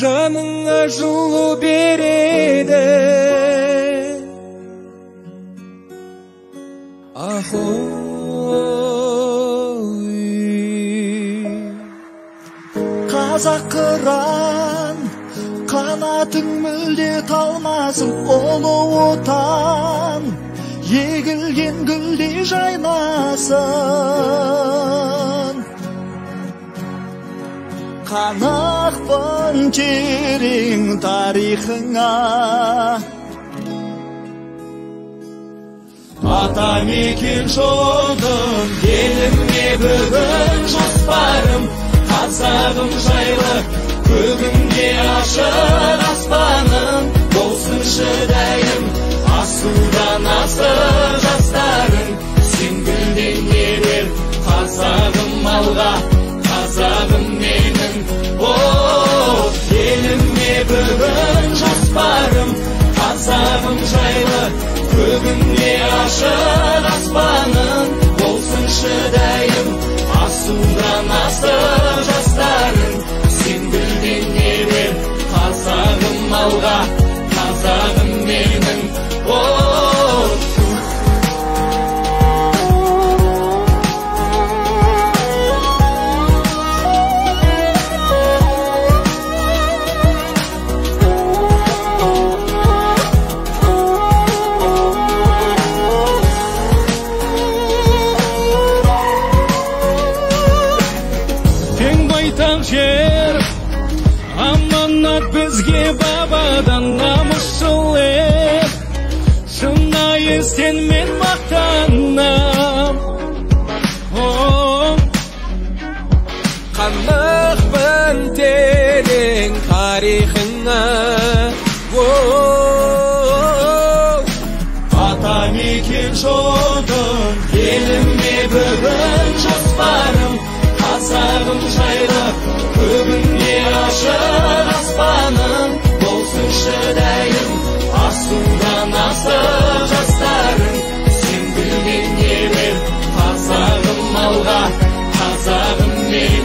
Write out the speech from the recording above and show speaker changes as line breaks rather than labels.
жаныңа жылу береді.
Қазақ қыран, қанатың мүлде талмасын, ұлы отан егілген гүлдей жайнасын. Қанықпын терең тарихыңа, атамекен жолдың еліме бүгін жоспарым. Қазағым жайлы көгінде ашық аспаным, болсыншы дәйім асудан асық жастарың. Сен гүлдене бер қазағым алға, қазағым менің. Еліме бүгін жоспарым, қазағым жайлы көгінде ашық аспаным, болсыншы дәйім асудан асық жастарың. Сен гүлдене бер қазағым алға, қазағым менің.
Жер аманат бізге бабадан, намысшыл ел шынайы сенмен мақтанам. Қанықпын терең тарихыңа,
атамекен жолдың еліме бүгін жоспарым. Қазағым жайлы көгінде ашық аспаным, болсыншы дәйім асудан асық жастарың. Сен гүлдене бер қазағым алға, қазағым менің.